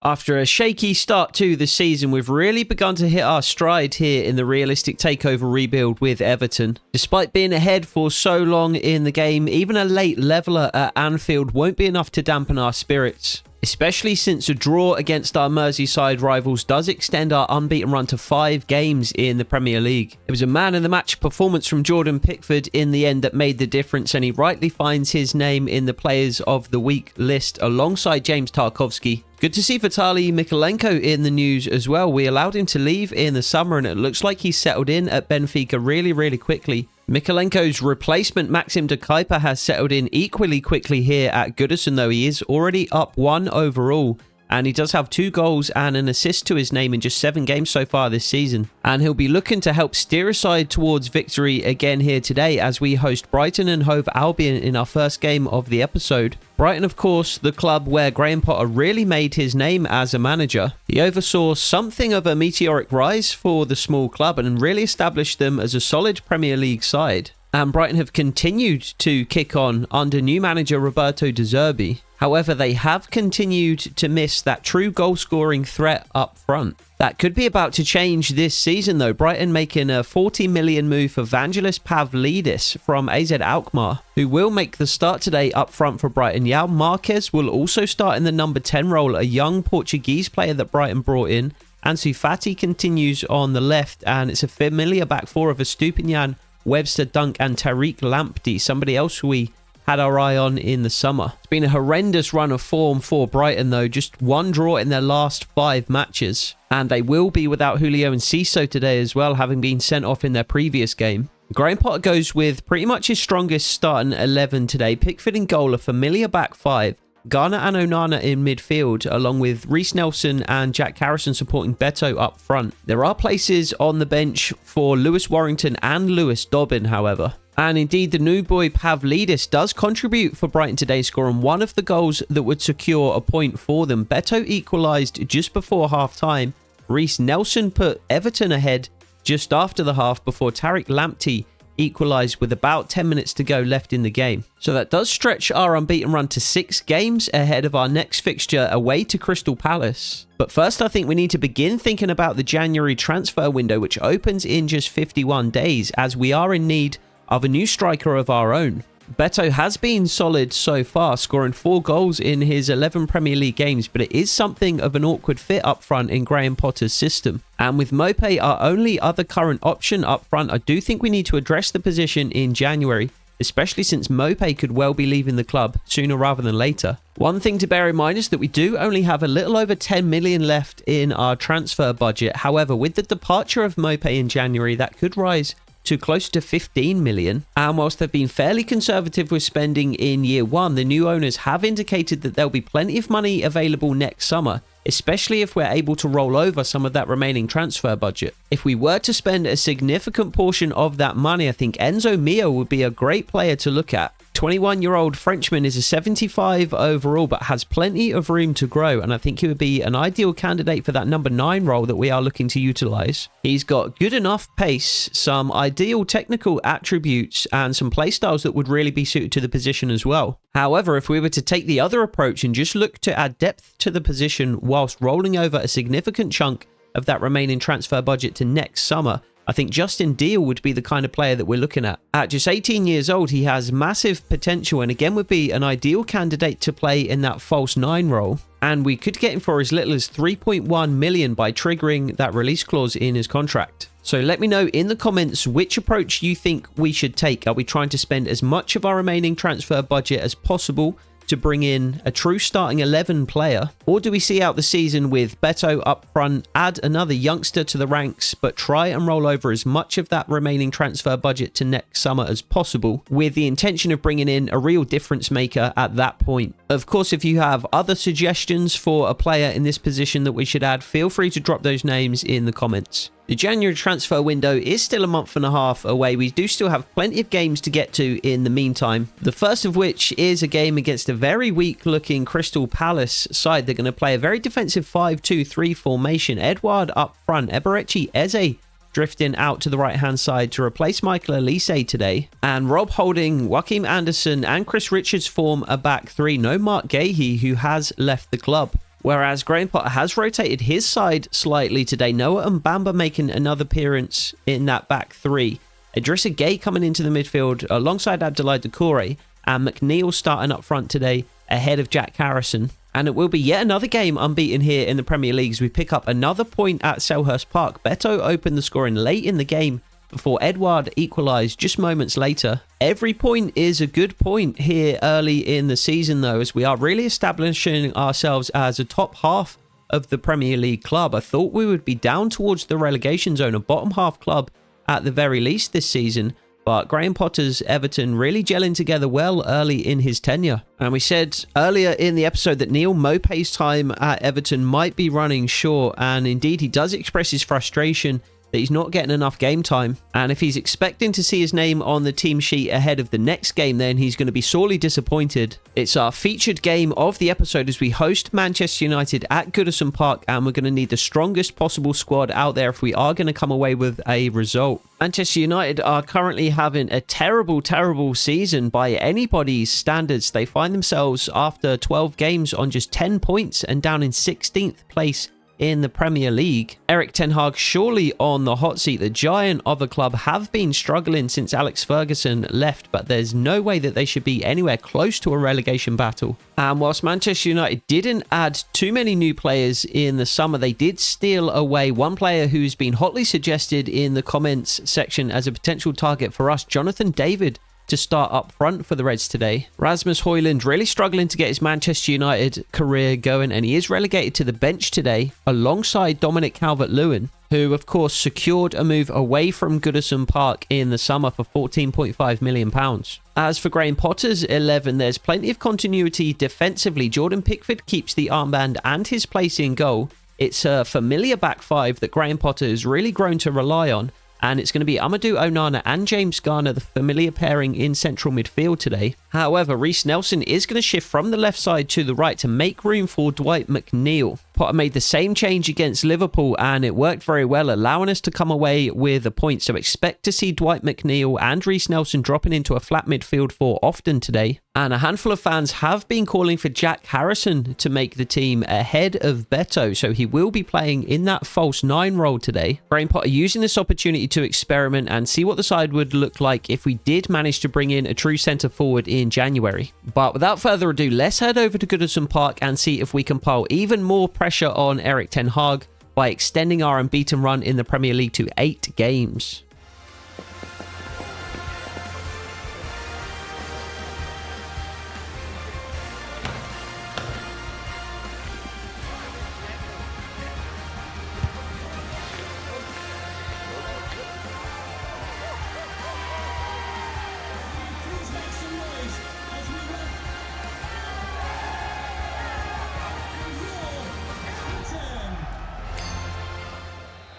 After a shaky start to the season, we've really begun to hit our stride here in the realistic takeover rebuild with Everton. Despite being ahead for so long in the game, even a late leveller at Anfield won't be enough to dampen our spirits, especially since a draw against our Merseyside rivals does extend our unbeaten run to 5 games in the Premier League. It was a man-of-the-match performance from Jordan Pickford in the end that made the difference, and he rightly finds his name in the Players of the Week list alongside James Tarkowski. Good to see Vitaly Mykolenko in the news as well. We allowed him to leave in the summer and it looks like he's settled in at Benfica really quickly. Mykolenko's replacement, Maxim de Kuyper, has settled in equally quickly here at Goodison, though he is already up 1 overall. And he does have 2 goals and an assist to his name in just 7 games so far this season. And he'll be looking to help steer us side towards victory again here today as we host Brighton and Hove Albion in our first game of the episode. Brighton, of course, the club where Graham Potter really made his name as a manager. He oversaw something of a meteoric rise for the small club and really established them as a solid Premier League side. And Brighton have continued to kick on under new manager Roberto De Zerbi. However, they have continued to miss that true goal-scoring threat up front. That could be about to change this season, though. Brighton making a 40 million move for Vangelis Pavlidis from AZ Alkmaar, who will make the start today up front for Brighton. Yao Marquez will also start in the number 10 role, a young Portuguese player that Brighton brought in. Ansu Fati continues on the left, and it's a familiar back four of Estupinian, Webster, Dunk, and Tariq Lamptey, somebody else we had our eye on in the summer. It's been a horrendous run of form for Brighton, though. Just 1 draw in their last 5 matches. And they will be without Julio and Ciso today as well, having been sent off in their previous game. Graham Potter goes with pretty much his strongest starting 11 today. Pickford in goal, a familiar back 5. Garner and Onana in midfield, along with Reece Nelson and Jack Harrison supporting Beto up front. There are places on the bench for Lewis Warrington and Lewis Dobbin, however. And indeed, the new boy Pavlidis does contribute for Brighton today, scoring one of the goals that would secure a point for them. Beto equalised just before half-time. Reece Nelson put Everton ahead just after the half before Tariq Lamptey equalised with about 10 minutes to go left in the game. So that does stretch our unbeaten run to 6 games ahead of our next fixture away to Crystal Palace. But first, I think we need to begin thinking about the January transfer window, which opens in just 51 days, as we are in need of a new striker of our own. Beto has been solid so far, scoring 4 goals in his 11 Premier League games, but it is something of an awkward fit up front in Graham Potter's system. And with Mope our only other current option up front, I do think we need to address the position in January, especially since Mope could well be leaving the club sooner rather than later. One thing to bear in mind is that we do only have a little over 10 million left in our transfer budget. However, with the departure of Mope in January, that could rise to close to 15 million. And whilst they've been fairly conservative with spending in year 1, the new owners have indicated that there'll be plenty of money available next summer, especially if we're able to roll over some of that remaining transfer budget. If we were to spend a significant portion of that money, I think Enzo Mio would be a great player to look at. 21-year-old Frenchman is a 75 overall, but has plenty of room to grow, and I think he would be an ideal candidate for that number 9 role that we are looking to utilise. He's got good enough pace, some ideal technical attributes, and some playstyles that would really be suited to the position as well. However, if we were to take the other approach and just look to add depth to the position whilst rolling over a significant chunk of that remaining transfer budget to next summer, I think Justin Deal would be the kind of player that we're looking at. At just 18 years old, he has massive potential and again would be an ideal candidate to play in that false 9 role. And we could get him for as little as 3.1 million by triggering that release clause in his contract. So let me know in the comments which approach you think we should take. Are we trying to spend as much of our remaining transfer budget as possible to bring in a true starting 11 player? Or do we see out the season with Beto up front, add another youngster to the ranks, but try and roll over as much of that remaining transfer budget to next summer as possible, with the intention of bringing in a real difference maker at that point? Of course, if you have other suggestions for a player in this position that we should add, feel free to drop those names in the comments. The January transfer window is still a month and a half away. We do still have plenty of games to get to in the meantime. The first of which is a game against a very weak looking Crystal Palace side. They're going to play a very defensive 5-2-3 formation. Edouard up front, Eberechi Eze drifting out to the right hand side to replace Michael Elise today. And Rob Holding, Joachim Anderson and Chris Richards form a back 3. No Mark Gahey, who has left the club. Whereas Graham Potter has rotated his side slightly today. Noah and Bamba making another appearance in that back three. Idrissa Gueye coming into the midfield alongside Abdoulaye Doucouré, and McNeil starting up front today ahead of Jack Harrison. And it will be yet another game unbeaten here in the Premier League as we pick up another point at Selhurst Park. Beto opened the scoring late in the game before Edouard equalised just moments later. Every point is a good point here early in the season, though, as we are really establishing ourselves as a top half of the Premier League club. I thought we would be down towards the relegation zone, a bottom half club at the very least this season. But Graham Potter's Everton really gelling together well early in his tenure. And we said earlier in the episode that Neal Maupay's time at Everton might be running short. And indeed, he does express his frustration that he's not getting enough game time. And if he's expecting to see his name on the team sheet ahead of the next game, then he's going to be sorely disappointed. It's our featured game of the episode as we host Manchester United at Goodison Park, and we're going to need the strongest possible squad out there if we are going to come away with a result. Manchester United are currently having a terrible, terrible season by anybody's standards. They find themselves after 12 games on just 10 points and down in 16th place in the Premier League. Erik ten Hag surely on the hot seat. The giant of a club have been struggling since Alex Ferguson left, but there's no way that they should be anywhere close to a relegation battle. And whilst Manchester United didn't add too many new players in the summer, they did steal away one player who's been hotly suggested in the comments section as a potential target for us, Jonathan David, to start up front for the Reds today. Rasmus Højlund really struggling to get his Manchester United career going, and he is relegated to the bench today alongside Dominic Calvert-Lewin, who of course secured a move away from Goodison Park in the summer for £14.5 million. As for Graham Potter's 11, there's plenty of continuity defensively. Jordan Pickford keeps the armband and his place in goal. It's a familiar back five that Graham Potter has really grown to rely on. And it's going to be Amadou Onana and James Garner, the familiar pairing in central midfield today. However, Reiss Nelson is going to shift from the left side to the right to make room for Dwight McNeil. Potter made the same change against Liverpool and it worked very well, allowing us to come away with a point. So expect to see Dwight McNeil and Reiss Nelson dropping into a flat midfield four often today. And a handful of fans have been calling for Jack Harrison to make the team ahead of Beto, so he will be playing in that false 9 role today. Graham Potter using this opportunity to experiment and see what the side would look like if we did manage to bring in a true centre forward in January. But without further ado, let's head over to Goodison Park and see if we can pile even more pressure on Erik ten Hag by extending our unbeaten run in the Premier League to 8 games.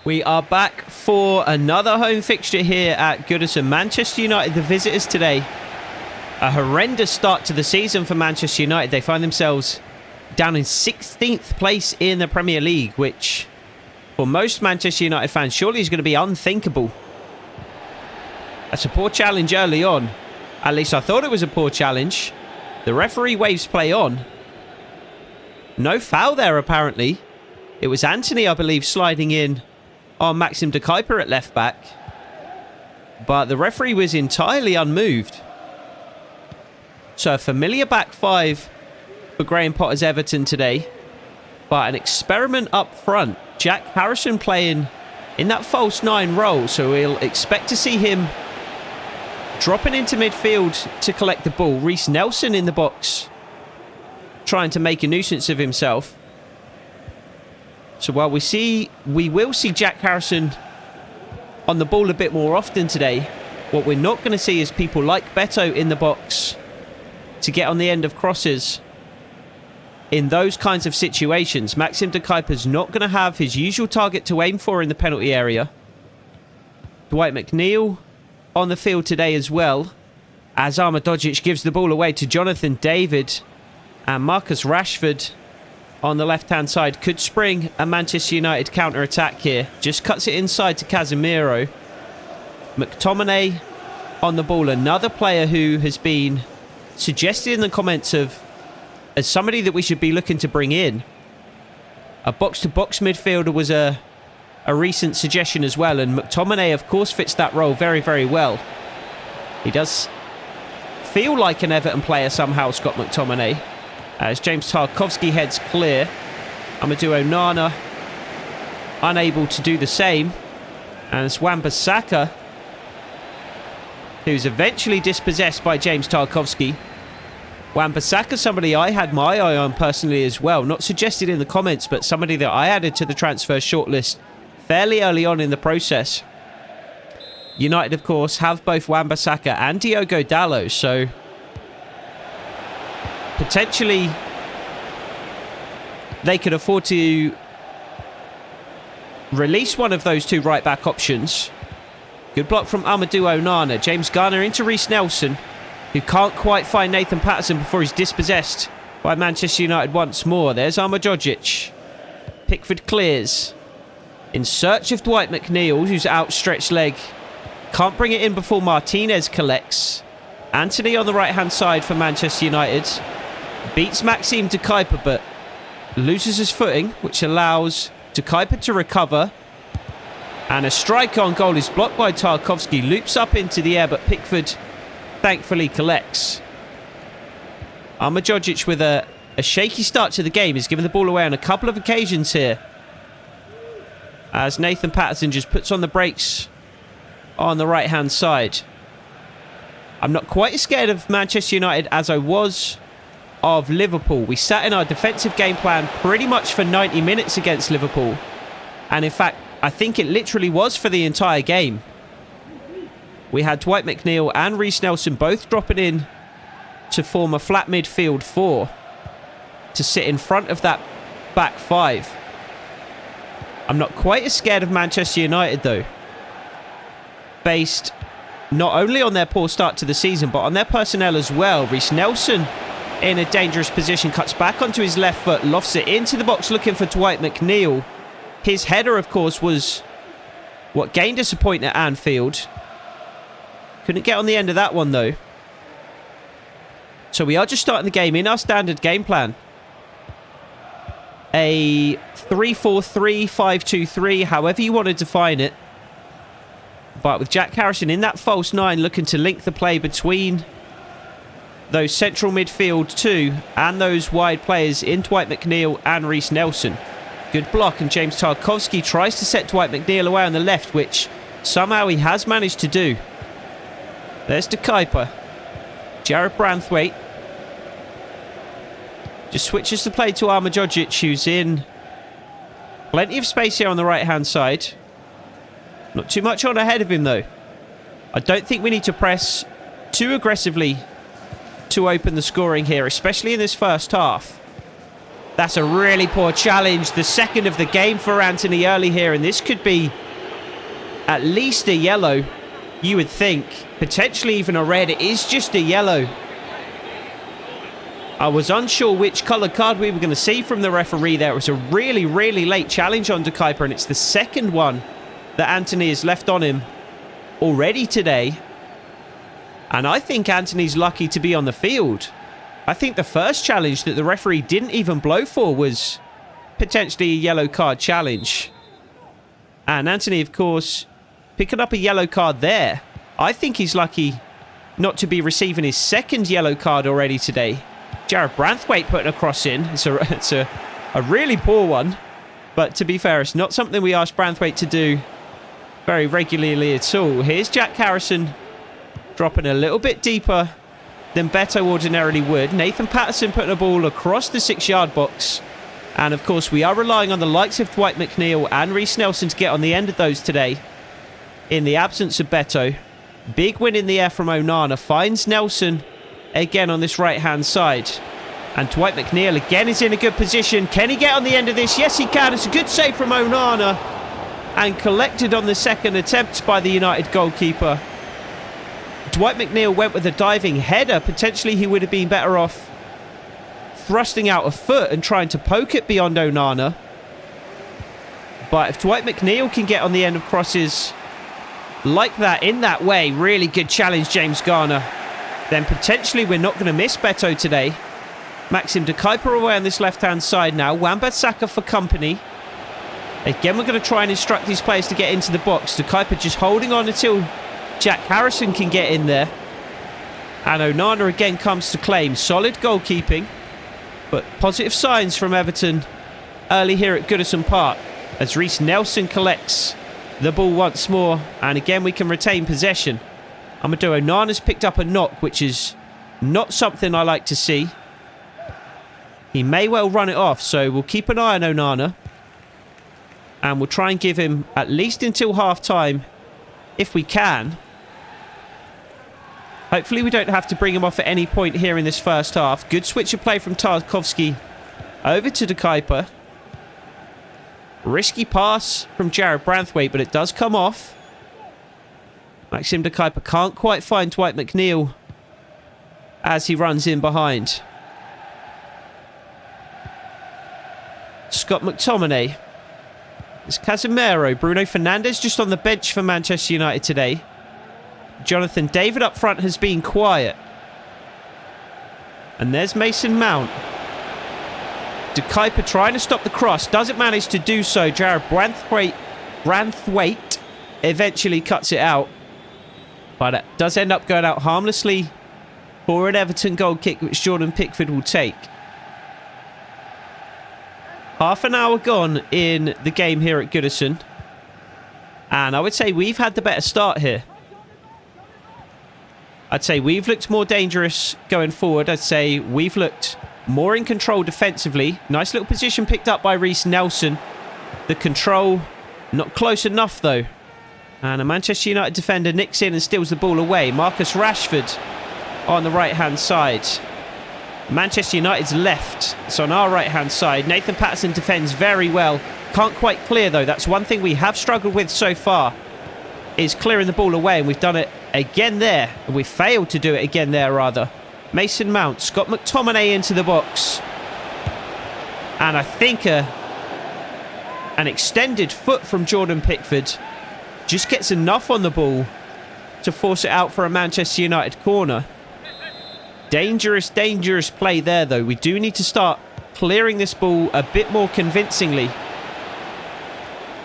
We are back for another home fixture here at Goodison. Manchester United, the visitors today. A horrendous start to the season for Manchester United. They find themselves down in 16th place in the Premier League, which for most Manchester United fans surely is going to be unthinkable. That's a poor challenge early on. At least I thought it was a poor challenge. The referee waves play on. No foul there apparently. It was Anthony, I believe, sliding in on Maxim de Kuyper at left back, but the referee was entirely unmoved. So a familiar back five for Graham Potter's Everton today, but an experiment up front. Jack Harrison playing in that false 9 role, so we'll expect to see him dropping into midfield to collect the ball. Reiss Nelson in the box trying to make a nuisance of himself. So while we will see Jack Harrison on the ball a bit more often today, what we're not going to see is people like Beto in the box to get on the end of crosses in those kinds of situations. Maxim de Kuyper's not going to have his usual target to aim for in the penalty area. Dwight McNeil on the field today as well, as Ahmedhodzic gives the ball away to Jonathan David, and Marcus Rashford on the left-hand side could spring a Manchester United counter-attack here. Just cuts it inside to Casemiro. McTominay on the ball. Another player who has been suggested in the comments as somebody that we should be looking to bring in. A box-to-box midfielder was a recent suggestion as well, and McTominay, of course, fits that role very, very well. He does feel like an Everton player somehow, Scott McTominay, as James Tarkowski heads clear. Amadou Onana unable to do the same, and it's Wan-Bissaka who's eventually dispossessed by James Tarkowski. Wan-Bissaka, somebody I had my eye on personally as well. Not suggested in the comments, but somebody that I added to the transfer shortlist fairly early on in the process. United, of course, have both Wan-Bissaka and Diogo Dalot, so potentially they could afford to release one of those two right-back options. Good block from Amadou Onana. James Garner into Reiss Nelson, who can't quite find Nathan Patterson before he's dispossessed by Manchester United once more. There's Armadjojic. Pickford clears. In search of Dwight McNeil, whose outstretched leg can't bring it in before Martinez collects. Antony on the right-hand side for Manchester United. Beats Maxime de Kuyper, but loses his footing, which allows de Kuyper to recover. And a strike on goal is blocked by Tarkowski. Loops up into the air, but Pickford thankfully collects. Armadjojic with a shaky start to the game. He's given the ball away on a couple of occasions here, as Nathan Patterson just puts on the brakes on the right-hand side. I'm not quite as scared of Manchester United as I was of Liverpool. We sat in our defensive game plan pretty much for 90 minutes against Liverpool. And in fact, I think it literally was for the entire game. We had Dwight McNeil and Reiss Nelson both dropping in to form a flat midfield four to sit in front of that back five. I'm not quite as scared of Manchester United though, based not only on their poor start to the season, but on their personnel as well. Reiss Nelson in a dangerous position, cuts back onto his left foot, lofts it into the box looking for Dwight McNeil. His header, of course, was what gained us a point at Anfield. Couldn't get on the end of that one, though. So we are just starting the game in our standard game plan. A 3-4-3, 5-2-3, however you want to define it. But with Jack Harrison in that false nine, looking to link the play between those central midfield two and those wide players in Dwight McNeil and Reiss Nelson. Good block, and James Tarkowski tries to set Dwight McNeil away on the left, which somehow he has managed to do. There's de Kuyper. Jared Branthwaite just switches the play to Armadjojic, who's in plenty of space here on the right-hand side. Not too much on ahead of him, though. I don't think we need to press too aggressively to open the scoring here, especially in this first half. That's a really poor challenge. The second of the game for Antony early here, and this could be at least a yellow, you would think. Potentially even a red. It is just a yellow. I was unsure which colour card we were going to see from the referee there. It was a really, really late challenge on de Kuyper, and it's the second one that Antony has left on him already today. And I think Antony's lucky to be on the field. I think the first challenge that the referee didn't even blow for was potentially a yellow card challenge. And Antony, of course, picking up a yellow card there. I think he's lucky not to be receiving his second yellow card already today. Jared Branthwaite putting a cross in. It's a really poor one. But to be fair, it's not something we ask Branthwaite to do very regularly at all. Here's Jack Harrison dropping a little bit deeper than Beto ordinarily would. Nathan Patterson putting a ball across the 6-yard box. And of course, we are relying on the likes of Dwight McNeil and Reiss Nelson to get on the end of those today, in the absence of Beto. Big win in the air from Onana. Finds Nelson again on this right-hand side. And Dwight McNeil again is in a good position. Can he get on the end of this? Yes, he can. It's a good save from Onana. And collected on the second attempt by the United goalkeeper. Dwight McNeil went with a diving header. Potentially he would have been better off thrusting out a foot and trying to poke it beyond Onana. But if Dwight McNeil can get on the end of crosses like that, in that way, really good challenge, James Garner, then potentially we're not going to miss Beto today. Maxim de Kuyper away on this left-hand side now. Wan-Bissaka for company. Again, we're going to try and instruct these players to get into the box. De Kuyper just holding on until Jack Harrison can get in there. And Onana again comes to claim. Solid goalkeeping, but positive signs from Everton early here at Goodison Park as Reece Nelson collects the ball once more. And again, we can retain possession. Amadou Onana's picked up a knock, which is not something I like to see. He may well run it off, so we'll keep an eye on Onana. And we'll try and give him at least until half-time, if we can. Hopefully we don't have to bring him off at any point here in this first half. Good switch of play from Tarkowski over to De Kuyper. Risky pass from Jared Branthwaite, but it does come off. Maxim De Kuyper can't quite find Dwight McNeil as he runs in behind. Scott McTominay. It's Casemiro. Bruno Fernandes just on the bench for Manchester United today. Jonathan David up front has been quiet. And there's Mason Mount. De Kuyper trying to stop the cross. Doesn't manage to do so. Jared Branthwaite eventually cuts it out. But it does end up going out harmlessly for an Everton goal kick, which Jordan Pickford will take. Half an hour gone in the game here at Goodison. And I would say we've had the better start here. I'd say we've looked more dangerous going forward. I'd say we've looked more in control defensively. Nice little position picked up by Reece Nelson. The control, not close enough though. And a Manchester United defender nicks in and steals the ball away. Marcus Rashford on the right-hand side. Manchester United's left. It's on our right-hand side. Nathan Patterson defends very well. Can't quite clear, though. That's one thing we have struggled with so far, is clearing the ball away. And we've done it again there. And we failed to do it again there, rather. Mason Mount. Scott McTominay into the box. And I think an extended foot from Jordan Pickford just gets enough on the ball to force it out for a Manchester United corner. Dangerous, dangerous play there, though. We do need to start clearing this ball a bit more convincingly.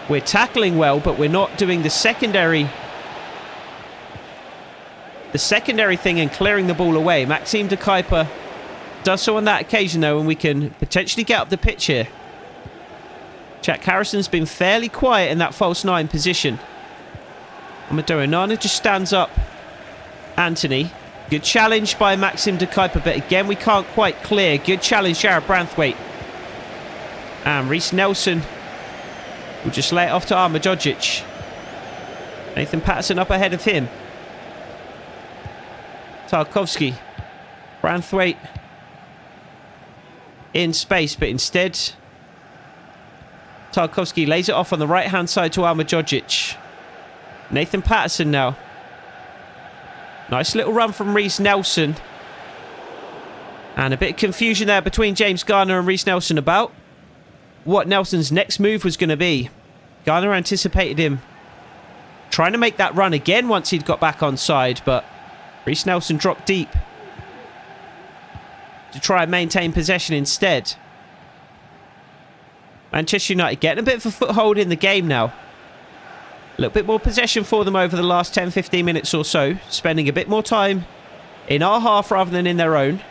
We're tackling well, but we're not doing the secondary thing and clearing the ball away. Maxime De Kuyper does so on that occasion, though, and we can potentially get up the pitch here. Jack Harrison's been fairly quiet in that false nine position. Amadou Onana just stands up Anthony. Good challenge by Maxim De Kuyper, but again, we can't quite clear. Good challenge, Jared Branthwaite. And Reece Nelson will just lay it off to Arma Djodjic. Nathan Patterson up ahead of him. Tarkowski. Branthwaite in space, but instead Tarkowski lays it off on the right-hand side to Arma Djodjic. Nathan Patterson now. Nice little run from Reece Nelson. And a bit of confusion there between James Garner and Reece Nelson about what Nelson's next move was going to be. Garner anticipated him trying to make that run again once he'd got back on side, but Reece Nelson dropped deep to try and maintain possession instead. Manchester United getting a bit of a foothold in the game now. A little bit more possession for them over the last 10-15 minutes or so. Spending a bit more time in our half rather than in their own.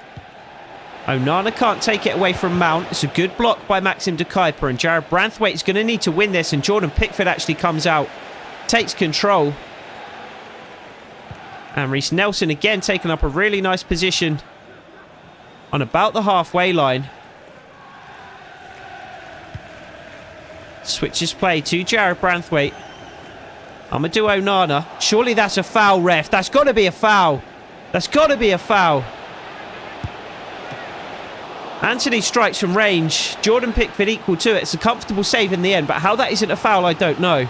Onana can't take it away from Mount. It's a good block by Maxim De Kuyper. And Jared Branthwaite's going to need to win this. And Jordan Pickford actually comes out. Takes control. And Reece Nelson again taking up a really nice position on about the halfway line. Switches play to Jared Branthwaite. Amadou Onana. Surely that's a foul, ref. That's got to be a foul. That's got to be a foul. Anthony strikes from range. Jordan Pickford equal to it. It's a comfortable save in the end, but how that isn't a foul, I don't know.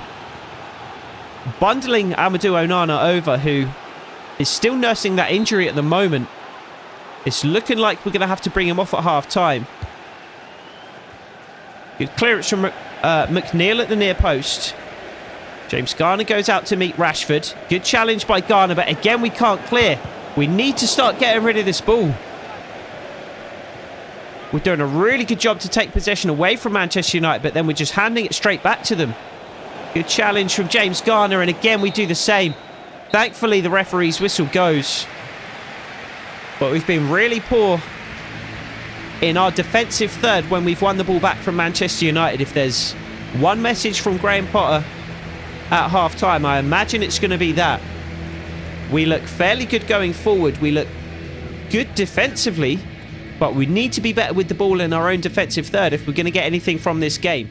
Bundling Amadou Onana over, who is still nursing that injury at the moment. It's looking like we're going to have to bring him off at half-time. Good clearance from McNeil at the near post. James Garner goes out to meet Rashford. Good challenge by Garner, but again we can't clear. We need to start getting rid of this ball. We're doing a really good job to take possession away from Manchester United, but then we're just handing it straight back to them. Good challenge from James Garner, and again we do the same. Thankfully, the referee's whistle goes. But we've been really poor in our defensive third when we've won the ball back from Manchester United. If there's one message from Graham Potter at half-time, I imagine it's going to be that. We look fairly good going forward. We look good defensively, but we need to be better with the ball in our own defensive third if we're going to get anything from this game.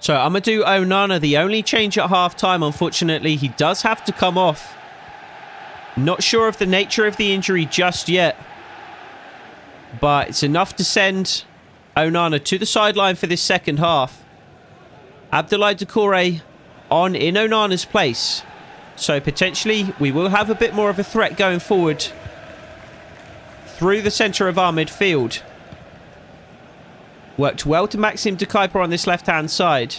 So I'm going to do Onana, the only change at half-time, unfortunately. He does have to come off. Not sure of the nature of the injury just yet, but it's enough to send Onana to the sideline for this second half. Abdoulaye Doucouré on in Onana's place. So potentially we will have a bit more of a threat going forward through the centre of our midfield. Worked well to Maxime de Kuyper on this left-hand side.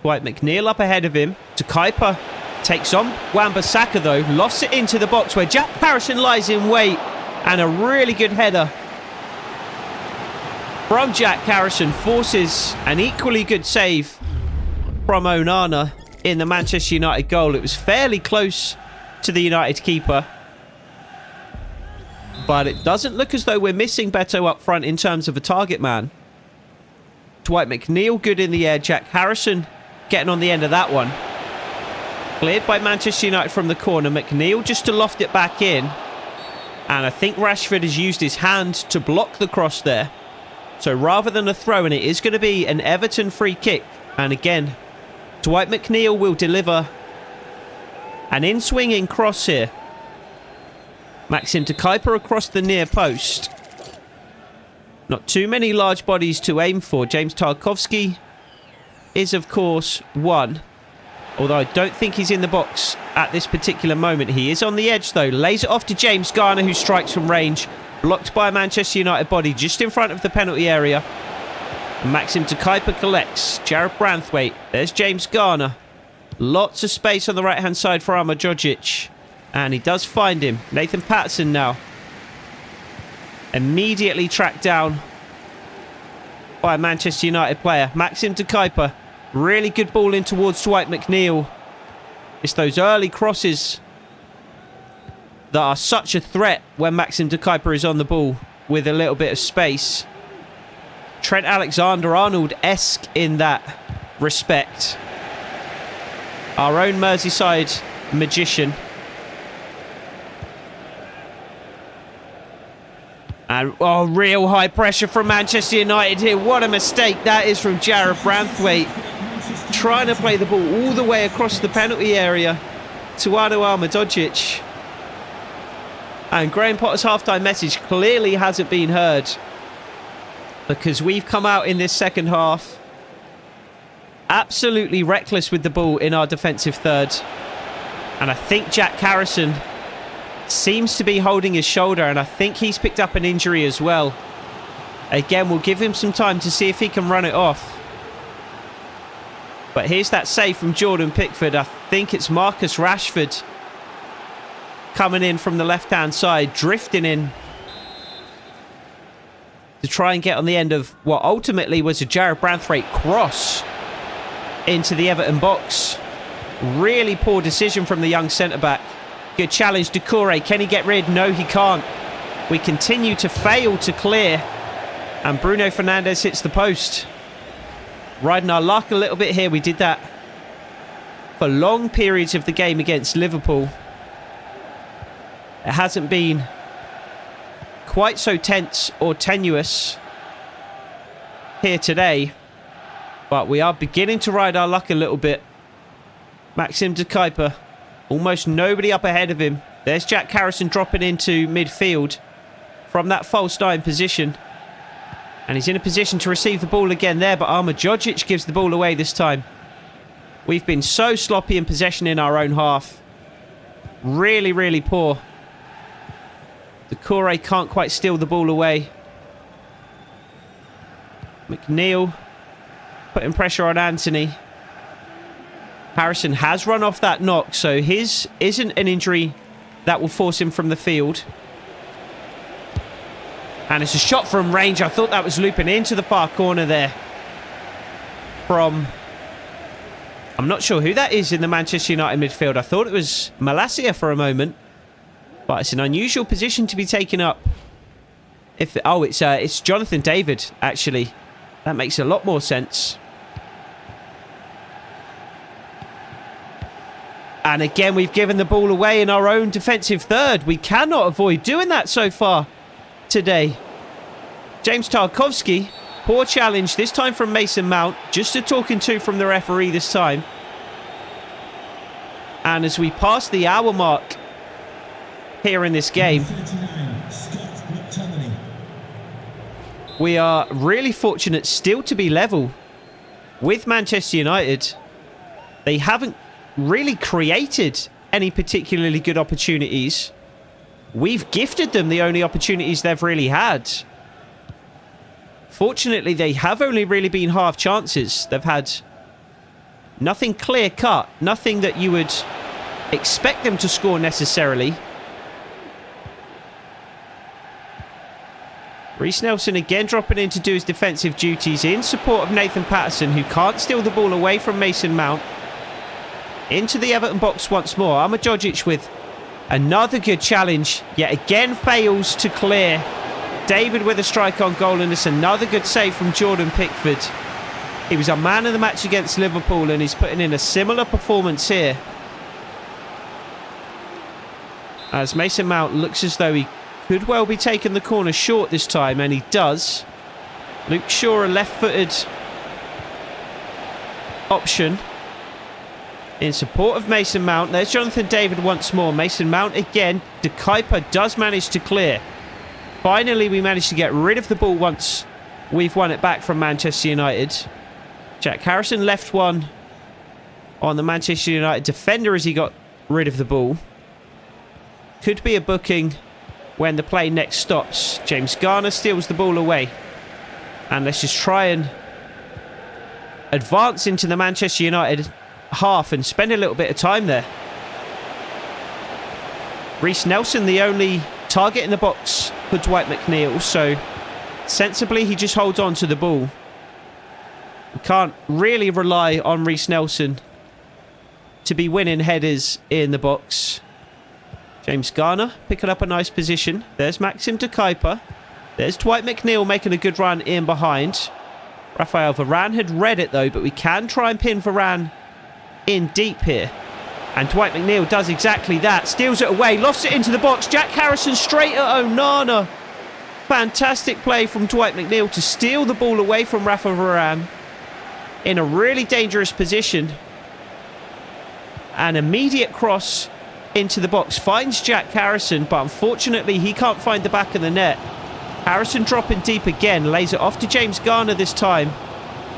Dwight McNeil up ahead of him. De Kuyper takes on Wan-Bissaka though. Lofts it into the box where Jack Harrison lies in wait. And a really good header from Jack Harrison forces an equally good save from Onana in the Manchester United goal. It was fairly close to the United keeper, but it doesn't look as though we're missing Beto up front in terms of a target man. Dwight McNeil good in the air. Jack Harrison getting on the end of that one. Cleared by Manchester United from the corner. McNeil just to loft it back in. And I think Rashford has used his hand to block the cross there. So rather than a throw, and it is going to be an Everton free kick. And again, Dwight McNeil will deliver an in-swinging cross here. Maxime de Kuyper across the near post. Not too many large bodies to aim for. James Tarkowski is, of course, one. Although I don't think he's in the box at this particular moment. He is on the edge, though. Lays it off to James Garner, who strikes from range. Blocked by a Manchester United body just in front of the penalty area. Maxime de Kuyper collects. Jarrad Branthwaite. There's James Garner. Lots of space on the right-hand side for Arma Djordjic. And he does find him. Nathan Patterson now. Immediately tracked down by a Manchester United player. Maxime de Kuyper. Really good ball in towards Dwight McNeil. It's those early crosses that are such a threat when Maxime de Kuyper is on the ball with a little bit of space. Trent Alexander-Arnold-esque in that respect. Our own Merseyside magician. And, oh, real high pressure from Manchester United here. What a mistake that is from Jarrad Branthwaite. Trying to play the ball all the way across the penalty area to Arma Djordjic. And Graham Potter's halftime message clearly hasn't been heard, because we've come out in this second half absolutely reckless with the ball in our defensive third. And I think Jack Harrison seems to be holding his shoulder, and I think he's picked up an injury as well. Again, we'll give him some time to see if he can run it off. But here's that save from Jordan Pickford. I think it's Marcus Rashford coming in from the left-hand side, drifting in to try and get on the end of what ultimately was a Jarrad Branthwaite cross into the Everton box. Really poor decision from the young centre-back. Good challenge, Doucouré. Can he get rid? No, he can't. We continue to fail to clear. And Bruno Fernandes hits the post. Riding our luck a little bit here. We did that for long periods of the game against Liverpool. It hasn't been quite so tense or tenuous here today. But we are beginning to ride our luck a little bit. Maxime de Kuyper. Almost nobody up ahead of him. There's Jack Harrison dropping into midfield from that false 9 position. And he's in a position to receive the ball again there, but Arma Djordjic gives the ball away this time. We've been so sloppy in possession in our own half. Really, really poor. Doucouré can't quite steal the ball away. McNeil putting pressure on Anthony. Harrison has run off that knock, so his isn't an injury that will force him from the field. And it's a shot from range. I thought that was looping into the far corner there from... I'm not sure who that is in the Manchester United midfield. I thought it was Malacia for a moment. But it's an unusual position to be taken up. It's Jonathan David, actually. That makes a lot more sense. And again, we've given the ball away in our own defensive third. We cannot avoid doing that so far today. James Tarkowski, poor challenge, this time from Mason Mount. Just a talking to from the referee this time. And as we pass the hour mark here in this game, we are really fortunate still to be level with Manchester United. They haven't really created any particularly good opportunities. We've gifted them the only opportunities they've really had. Fortunately, they have only really been half chances. They've had nothing clear cut, nothing that you would expect them to score necessarily. Reece Nelson again dropping in to do his defensive duties in support of Nathan Patterson, who can't steal the ball away from Mason Mount. Into the Everton box once more. Ahmedjojic with another good challenge. Yet again fails to clear. David with a strike on goal, and it's another good save from Jordan Pickford. He was a man of the match against Liverpool, and he's putting in a similar performance here. As Mason Mount looks as though he could well be taking the corner short this time, and he does. Luke Shaw, a left-footed option in support of Mason Mount. There's Jonathan David once more. Mason Mount again. De Kuyper does manage to clear. Finally, we managed to get rid of the ball once we've won it back from Manchester United. Jack Harrison left one on the Manchester United defender as he got rid of the ball. Could be a booking when the play next stops. James Garner steals the ball away. And let's just try and advance into the Manchester United half and spend a little bit of time there. Reece Nelson, the only target in the box for Dwight McNeil, so sensibly he just holds on to the ball. We can't really rely on Reece Nelson to be winning headers in the box. James Garner picking up a nice position. There's Maxim De Kuyper. There's Dwight McNeil making a good run in behind. Rafael Varane had read it though, but we can try and pin Varane in deep here. And Dwight McNeil does exactly that. Steals it away, lofts it into the box. Jack Harrison straight at Onana. Fantastic play from Dwight McNeil to steal the ball away from Rafa Varane in a really dangerous position. An immediate cross into the box finds Jack Harrison, but unfortunately he can't find the back of the net. Harrison dropping deep again, lays it off to James Garner this time.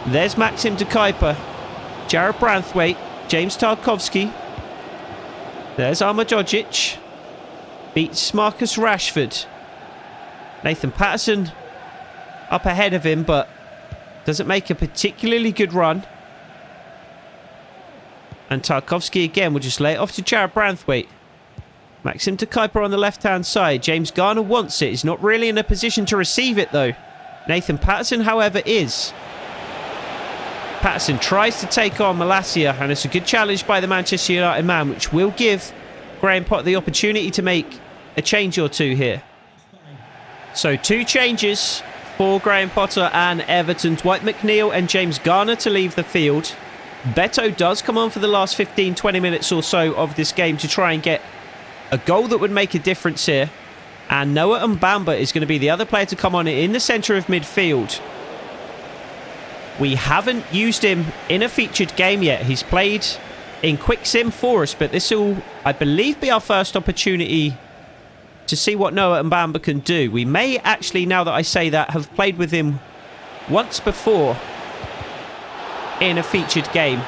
There's Maxim De Kuyper, Jared Branthwaite, James Tarkowski. There's Ahmedjojic. Beats Marcus Rashford. Nathan Patterson up ahead of him, but doesn't make a particularly good run. And Tarkowski again will just lay it off to Jared Branthwaite. Maxim De Kuyper on the left-hand side. James Garner wants it. He's not really in a position to receive it, though. Nathan Patterson, however, is. Patterson tries to take on Malacia, and it's a good challenge by the Manchester United man, which will give Graham Potter the opportunity to make a change or two here. So 2 changes for Graham Potter and Everton. Dwight McNeil and James Garner to leave the field. Beto does come on for the last 15-20 minutes or so of this game to try and get a goal that would make a difference here. And Noah Mbamba is going to be the other player to come on in the centre of midfield. We haven't used him in a featured game yet. He's played in Quick Sim for us, but this will, I believe, be our first opportunity to see what Noah Mbamba can do. We may actually, now that I say that, have played with him once before in a featured game.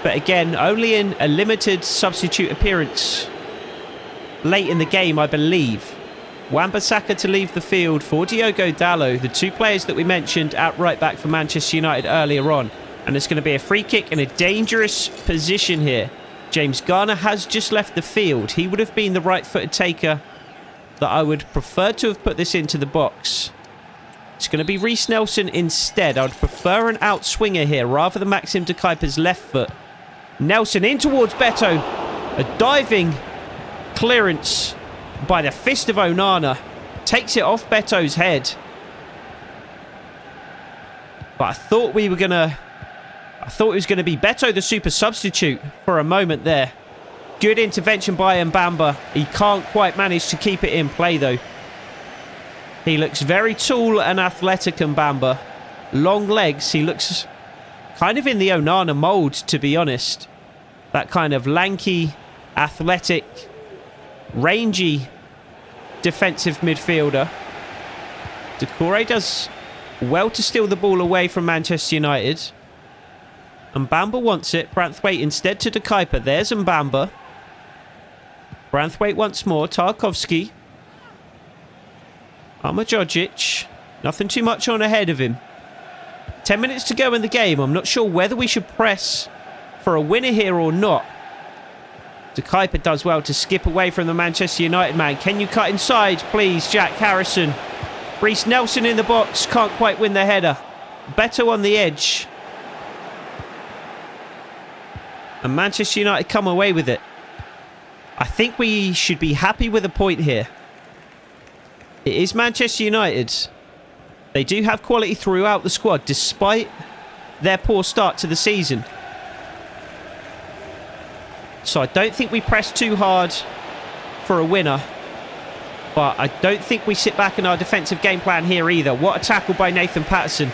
But again, only in a limited substitute appearance late in the game, I believe. Wan-Bissaka to leave the field for Diogo Dalot, the 2 players that we mentioned at right back for Manchester United earlier on. And it's going to be a free kick in a dangerous position here. James Garner has just left the field. He would have been the right-footed taker that I would prefer to have put this into the box. It's going to be Reiss Nelson instead. I would prefer an outswinger here rather than Maxim de Kuyper's left foot. Nelson in towards Beto. A diving clearance by the fist of Onana. Takes it off Beto's head. But I thought it was going to be Beto, the super substitute, for a moment there. Good intervention by Mbamba. He can't quite manage to keep it in play, though. He looks very tall and athletic, Mbamba. Long legs. He looks kind of in the Onana mould, to be honest. That kind of lanky, athletic, rangy defensive midfielder. Doucouré does well to steal the ball away from Manchester United. Mbamba wants it. Branthwaite instead to de Kuyper. There's Mbamba. Branthwaite once more. Tarkowski. Armadjojic. Nothing too much on ahead of him. 10 minutes to go in the game. I'm not sure whether we should press for a winner here or not. De Kuyper does well to skip away from the Manchester United man. Can you cut inside, please, Jack Harrison? Reiss Nelson in the box. Can't quite win the header. Beto on the edge. And Manchester United come away with it. I think we should be happy with a point here. It is Manchester United. They do have quality throughout the squad, despite their poor start to the season. So I don't think we press too hard for a winner. But I don't think we sit back in our defensive game plan here either. What a tackle by Nathan Patterson.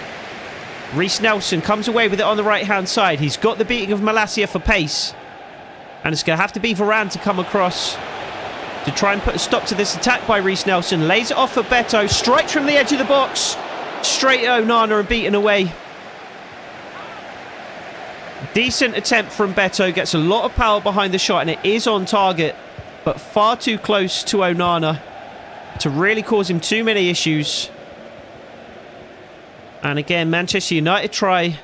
Reiss Nelson comes away with it on the right-hand side. He's got the beating of Malacia for pace. And it's going to have to be Varane to come across to try and put a stop to this attack by Reiss Nelson. Lays it off for Beto. Strikes from the edge of the box. Straight at Onana and beaten away. Decent attempt from Beto. Gets a lot of power behind the shot and it is on target. But far too close to Onana to really cause him too many issues. And again, Manchester United try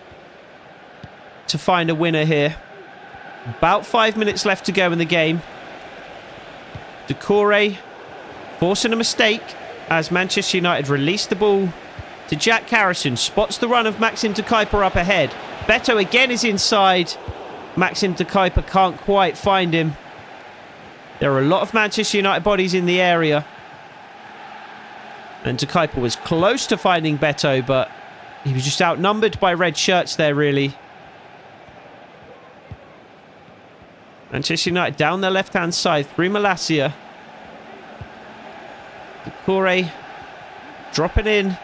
to find a winner here. About 5 minutes left to go in the game. Doucouré forcing a mistake as Manchester United release the ball to Jack Harrison. Spots the run of Maxim de Kuyper up ahead. Beto again is inside. Maxim de Kuyper can't quite find him. There are a lot of Manchester United bodies in the area. And de Kuyper was close to finding Beto, but he was just outnumbered by red shirts there, really. Manchester United down their left-hand side through Malacia. Doucouré dropping in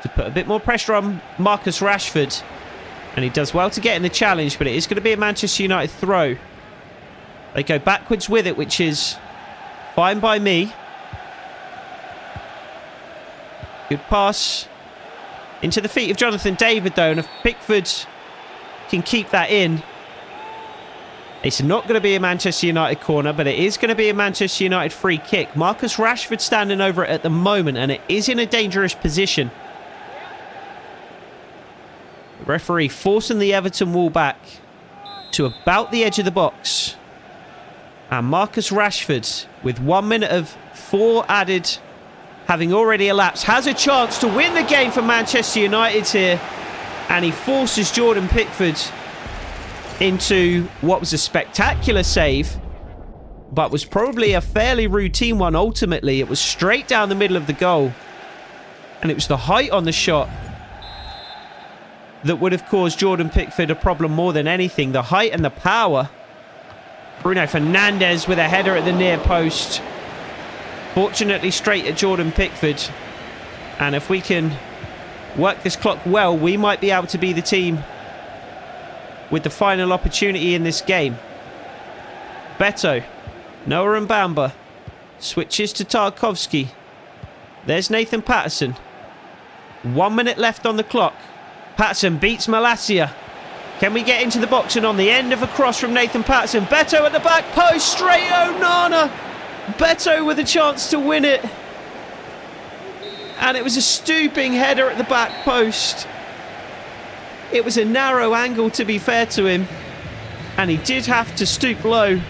to put a bit more pressure on Marcus Rashford. And he does well to get in the challenge, but it is going to be a Manchester United throw. They go backwards with it, which is fine by me. Good pass into the feet of Jonathan David, though. And if Pickford can keep that in, it's not going to be a Manchester United corner, but it is going to be a Manchester United free kick. Marcus Rashford standing over it at the moment, and it is in a dangerous position. The referee forcing the Everton wall back to about the edge of the box. And Marcus Rashford, with 1 minute of 4 added, having already elapsed, has a chance to win the game for Manchester United here. And he forces Jordan Pickford into what was a spectacular save, but was probably a fairly routine one ultimately. It was straight down the middle of the goal. And it was the height on the shot that would have caused Jordan Pickford a problem more than anything. The height and the power. Bruno Fernandes with a header at the near post. Fortunately straight at Jordan Pickford. And if we can work this clock well, we might be able to be the team with the final opportunity in this game. Beto. Noah Mbamba. Switches to Tarkowski. There's Nathan Patterson. 1 minute left on the clock. Patterson beats Malacia. Can we get into the box? And on the end of a cross from Nathan Patterson. Beto at the back post. Straight Onana. Beto with a chance to win it. And it was a stooping header at the back post. It was a narrow angle, to be fair to him. And he did have to stoop low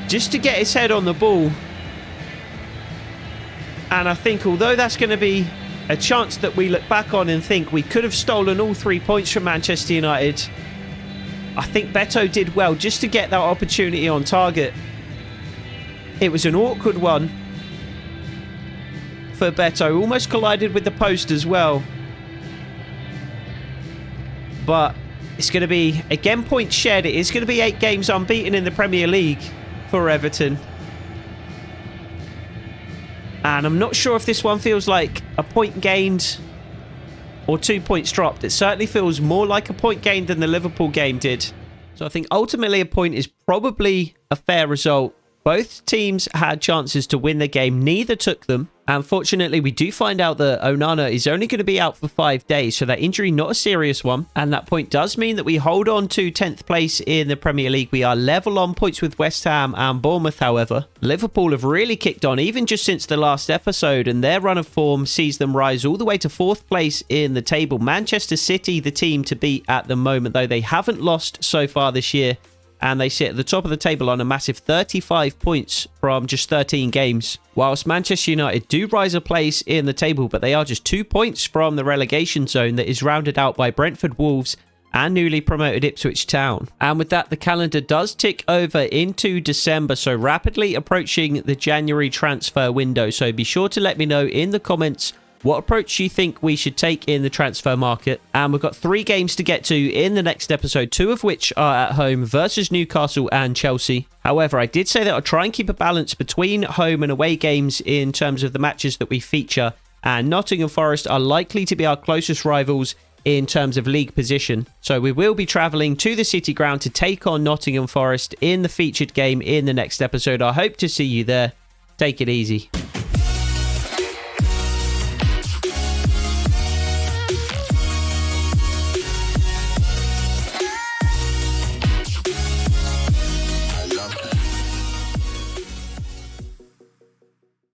just to get his head on the ball. And I think although that's going to be a chance that we look back on and think we could have stolen all 3 points from Manchester United, I think Beto did well just to get that opportunity on target. It was an awkward one for Beto. Almost collided with the post as well. But it's going to be, again, points shared. It is going to be 8 games unbeaten in the Premier League for Everton. And I'm not sure if this one feels like a point gained or 2 points dropped. It certainly feels more like a point gained than the Liverpool game did. So I think ultimately a point is probably a fair result. Both teams had chances to win the game. Neither took them. Unfortunately, we do find out that Onana is only going to be out for 5 days. So that injury, not a serious one. And that point does mean that we hold on to 10th place in the Premier League. We are level on points with West Ham and Bournemouth, however. Liverpool have really kicked on, even just since the last episode. And their run of form sees them rise all the way to 4th place in the table. Manchester City, the team to beat at the moment, though they haven't lost so far this year. And they sit at the top of the table on a massive 35 points from just 13 games. Whilst Manchester United do rise a place in the table, but they are just 2 points from the relegation zone that is rounded out by Brentford, Wolves and newly promoted Ipswich Town. And with that, the calendar does tick over into December, so rapidly approaching the January transfer window. So be sure to let me know in the comments what approach you think we should take in the transfer market. And we've got 3 games to get to in the next episode, 2 of which are at home versus Newcastle and Chelsea. However, I did say that I'll try and keep a balance between home and away games in terms of the matches that we feature. And Nottingham Forest are likely to be our closest rivals in terms of league position. So we will be travelling to the City Ground to take on Nottingham Forest in the featured game in the next episode. I hope to see you there. Take it easy.